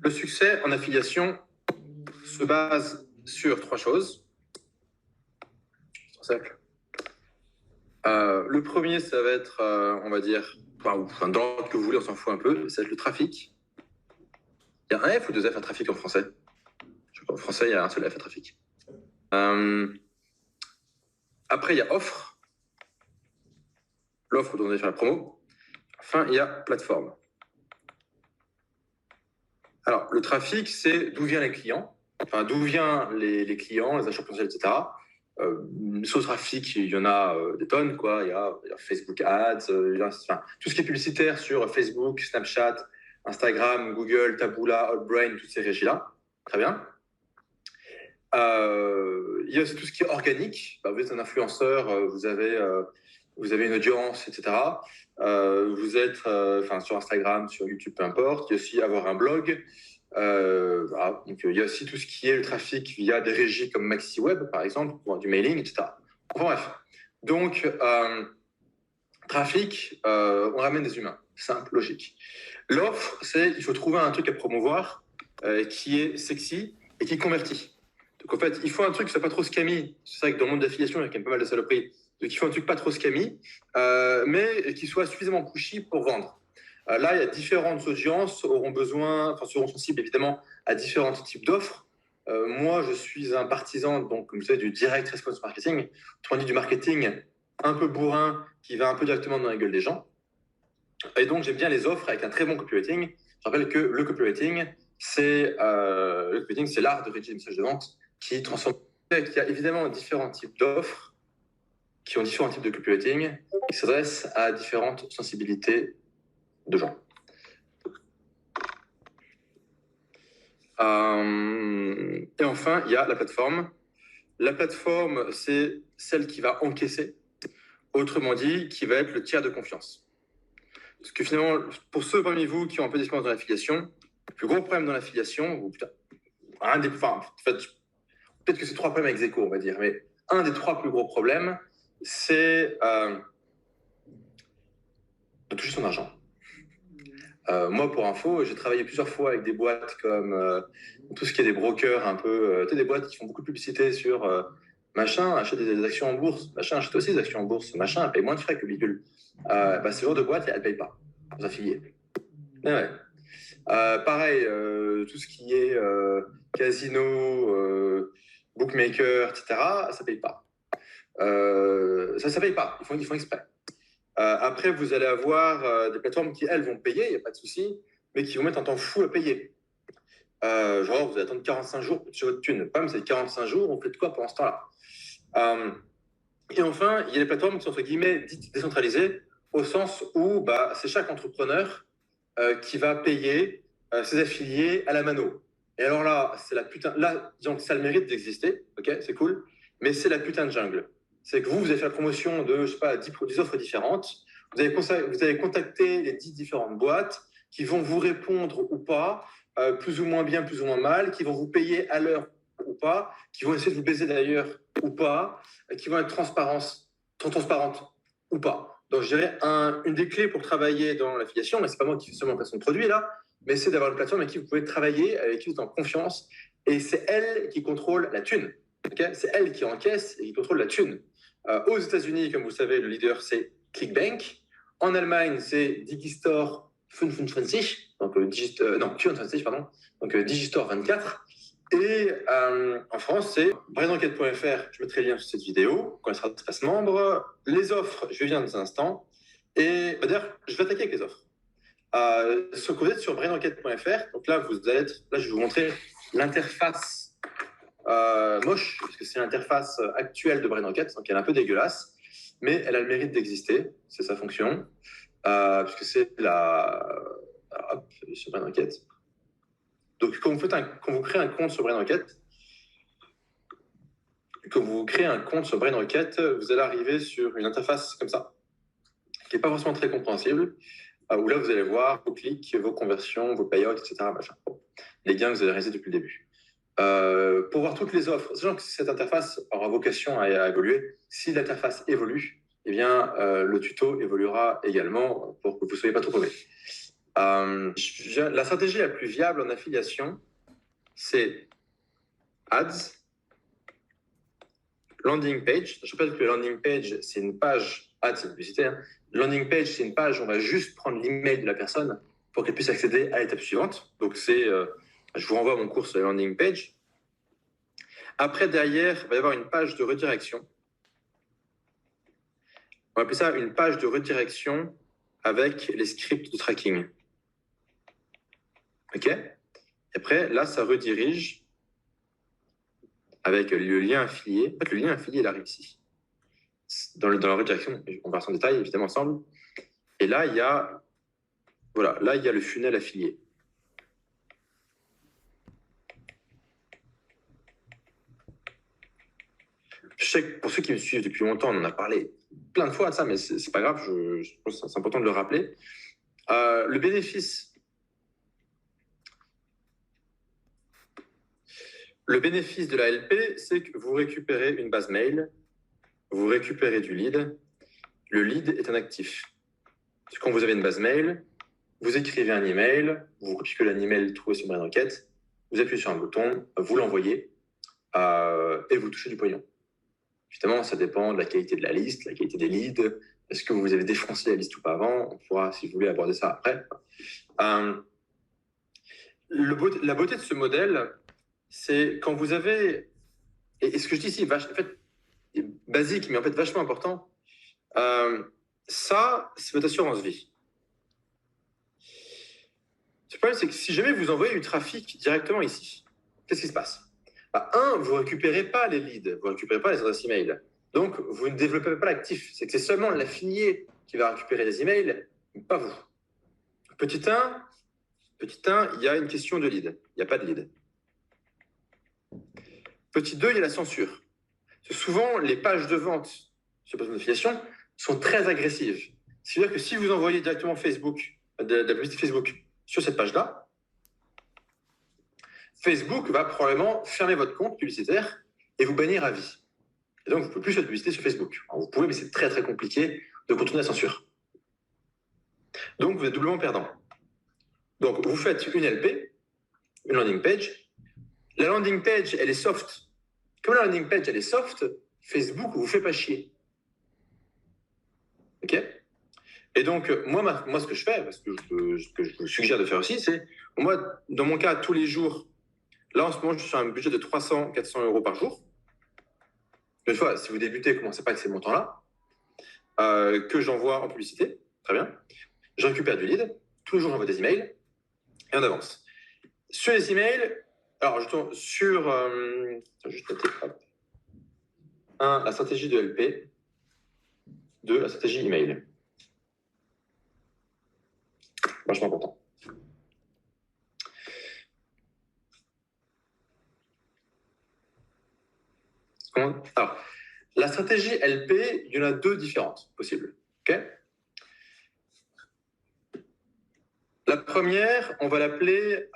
Le succès en affiliation se base sur trois choses. C'est simple. Le premier, ça va être, on va dire, dans l'ordre que vous voulez, on s'en fout un peu, ça va être le trafic. Il y a un F ou deux F à trafic en français? Je crois qu'en français, il y a un seul F à trafic. Après, il y a offre. L'offre dont on va faire la promo. Enfin, il y a plateforme. Alors, le trafic, c'est d'où viennent les clients, enfin, d'où viennent les clients, les achats potentiels, etc. Sur le trafic, il y en a des tonnes, quoi. Il y a Facebook Ads, tout ce qui est publicitaire sur Facebook, Snapchat, Instagram, Google, Taboola, Outbrain, toutes ces régies-là. Très bien. Il y a aussi tout ce qui est organique. Vous êtes un influenceur, vous avez une audience, etc. Vous êtes sur Instagram, sur YouTube, peu importe. Il y a aussi avoir un blog. Voilà. Donc, il y a aussi tout ce qui est le trafic via des régies comme MaxiWeb, par exemple, pour du mailing, etc. Enfin, bref. Donc, trafic, on ramène des humains. Simple, logique. L'offre, c'est il faut trouver un truc à promouvoir qui est sexy et qui convertit. Donc, en fait, il faut un truc qui soit pas trop scammy. C'est vrai que dans le monde d'affiliation, il y a quand même pas mal de saloperies. Donc, il faut un truc pas trop scammy, mais qui soit suffisamment pushy pour vendre. Là, il y a différentes audiences seront sensibles évidemment à différents types d'offres. Moi, je suis un partisan, donc, comme vous savez, du direct response marketing, autrement dit du marketing un peu bourrin qui va un peu directement dans la gueule des gens. Et donc, j'aime bien les offres avec un très bon copywriting. Je rappelle que le copywriting, c'est l'art de rédiger des messages de vente qui transforme. Il y a évidemment différents types d'offres qui ont différents types de copywriting qui s'adressent à différentes sensibilités de gens. Et enfin, il y a la plateforme. La plateforme, c'est celle qui va encaisser, autrement dit, qui va être le tiers de confiance. Parce que finalement, pour ceux parmi vous qui ont un peu d'expérience dans l'affiliation, le plus gros problème dans l'affiliation, peut-être que c'est trois problèmes avec Zeko, on va dire, mais un des trois plus gros problèmes, c'est de toucher son argent. Moi, pour info, j'ai travaillé plusieurs fois avec des boîtes comme tout ce qui est des brokers, un peu, des boîtes qui font beaucoup de publicité sur machin, achète des actions en bourse, machin, achète aussi des actions en bourse, machin, elle paye moins de frais que bidule. Ce genre de boîte, elle ne paye pas aux affiliés. Ouais. Pareil, tout ce qui est casino, bookmaker, etc., ça ne paye pas. Ça ne paye pas, ils font exprès. Après, vous allez avoir des plateformes qui, elles, vont payer, il n'y a pas de souci, mais qui vont mettre un temps fou à payer. Genre, vous allez attendre 45 jours pour toucher votre thune. Le problème, c'est 45 jours, on fait de quoi pendant ce temps-là? Et enfin, il y a les plateformes qui sont, entre guillemets, dites décentralisées, au sens où c'est chaque entrepreneur qui va payer ses affiliés à la mano. Et alors là, c'est la putain... Là, disons que ça a le mérite d'exister, ok, c'est cool, mais c'est la putain de jungle. C'est que vous allez faire la promotion de, 10 offres différentes. Vous allez contacter les 10 différentes boîtes qui vont vous répondre ou pas, plus ou moins bien, plus ou moins mal, qui vont vous payer à l'heure ou pas, qui vont essayer de vous baiser d'ailleurs ou pas, qui vont être transparentes ou pas. Donc, je dirais, une des clés pour travailler dans l'affiliation, mais ce n'est pas moi qui fais seulement placement de produit là, mais c'est d'avoir une plateforme avec qui vous pouvez travailler, avec qui vous êtes en confiance, et c'est elle qui contrôle la thune. Okay, c'est elle qui encaisse et qui contrôle la thune. Aux États-Unis, comme vous le savez, le leader, c'est ClickBank. En Allemagne, c'est Digistore 25, donc Digistore 24. Et en France, c'est brainenquête.fr. Je mettrai le lien sur cette vidéo quand elle sera espace membre. Les offres, je viens dans un instant. Et d'ailleurs, je vais attaquer avec les offres. Ce que vous êtes sur brainenquête.fr, donc là, je vais vous montrer l'interface moche, parce que c'est l'interface actuelle de BrainRocket, donc elle est un peu dégueulasse, mais elle a le mérite d'exister, c'est sa fonction, puisque c'est hop, sur BrainRocket. Donc quand vous créez un compte sur BrainRocket, vous allez arriver sur une interface comme ça, qui n'est pas forcément très compréhensible, où là vous allez voir vos clics, vos conversions, vos payouts, etc. Machin. Les gains que vous avez réalisés depuis le début. Pour voir toutes les offres, sachant que cette interface aura vocation à évoluer, si l'interface évolue, eh bien, le tuto évoluera également pour que vous ne soyez pas trop paumé. La stratégie la plus viable en affiliation, c'est ads, landing page. Je rappelle que le landing page, c'est une page, ads, c'est une publicité. Hein. Landing page, c'est une page où on va juste prendre l'email de la personne pour qu'elle puisse accéder à l'étape suivante. Donc, je vous renvoie à mon cours sur la landing page. Après, derrière, il va y avoir une page de redirection. On va appeler ça une page de redirection avec les scripts de tracking. OK? Et après, là, ça redirige avec le lien affilié. En fait, le lien affilié, il arrive ici. Dans la redirection, on va voir en détail, évidemment, ensemble. Et là, il y a le funnel affilié. Je sais que pour ceux qui me suivent depuis longtemps, on en a parlé plein de fois de ça, mais c'est pas grave, je pense que c'est important de le rappeler. Le bénéfice de la LP, c'est que vous récupérez une base mail, vous récupérez du lead. Le lead est un actif. Quand vous avez une base mail, vous écrivez un email, vous copiez un email trouvé sur une requête, vous appuyez sur un bouton, vous l'envoyez et vous touchez du pognon. Évidemment, ça dépend de la qualité de la liste, la qualité des leads. Est-ce que vous avez défoncé la liste ou pas avant? On pourra, si vous voulez, aborder ça après. La beauté de ce modèle, c'est quand vous avez... Et ce que je dis ici, en fait, est basique, mais en fait vachement important. Ça, c'est votre assurance vie. Le problème, c'est que si jamais vous envoyez du trafic directement ici, qu'est-ce qui se passe? Vous ne récupérez pas les leads, vous ne récupérez pas les adresses email. Donc, vous ne développez pas l'actif. C'est que c'est seulement l'affilié qui va récupérer les emails, pas vous. Petit 1, il y a une question de lead. Il n'y a pas de lead. Petit 2, il y a la censure. Souvent, les pages de vente sur plateforme d'affiliation sont très agressives. C'est-à-dire que si vous envoyez directement Facebook, de la publicité Facebook sur cette page-là, Facebook va probablement fermer votre compte publicitaire et vous bannir à vie. Et donc, vous ne pouvez plus faire de publicité sur Facebook. Alors, vous pouvez, mais c'est très, très compliqué de contourner la censure. Donc, vous êtes doublement perdant. Donc, vous faites une LP, une landing page. La landing page, elle est soft. Comme la landing page, elle est soft, Facebook ne vous fait pas chier. OK? Et donc, moi, ce que je fais, ce que je vous suggère de faire aussi, c'est, moi, dans mon cas, tous les jours, là, en ce moment, je suis sur un budget de 300-400 euros par jour. Une fois, si vous débutez, commencez pas avec ces montants-là, que j'envoie en publicité. Très bien. Je récupère du lead. Tous les jours, j'envoie des emails et on avance. Sur les emails, alors, je tourne sur... juste noter, hop. 1, la stratégie de LP. 2, la stratégie email. Vachement content. Alors, la stratégie LP, il y en a 2 différentes possibles. OK? La première, on va l'appeler